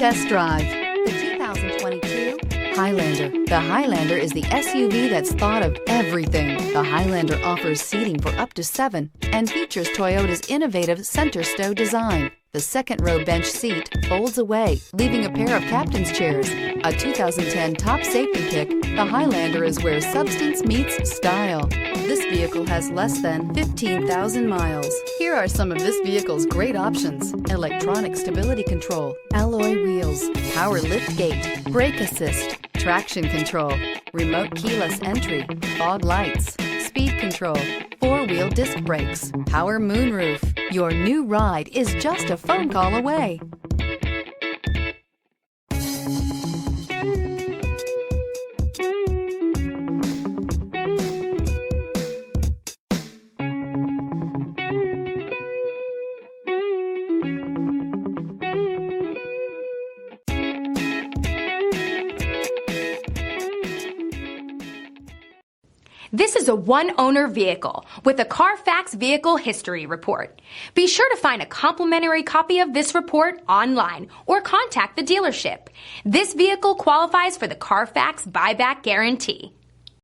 test drive the 2022 Highlander. The Highlander is the SUV that's thought of everything. The Highlander offers seating for up to 7 and features Toyota's innovative center stow design. The second row bench seat folds away, leaving a pair of captain's chairs. A 2010 top safety pick, the Highlander is where substance meets style. This vehicle has less than 15,000 miles. Here are some of this vehicle's great options: electronic stability control, alloy wheels, power lift gate, brake assist, traction control, remote keyless entry, fog lights, speed control, 4-wheel disc brakes, power moonroof. Your new ride is just a phone call away. This is a one-owner vehicle with a Carfax Vehicle History Report. Be sure to find a complimentary copy of this report online or contact the dealership. This vehicle qualifies for the Carfax Buyback Guarantee.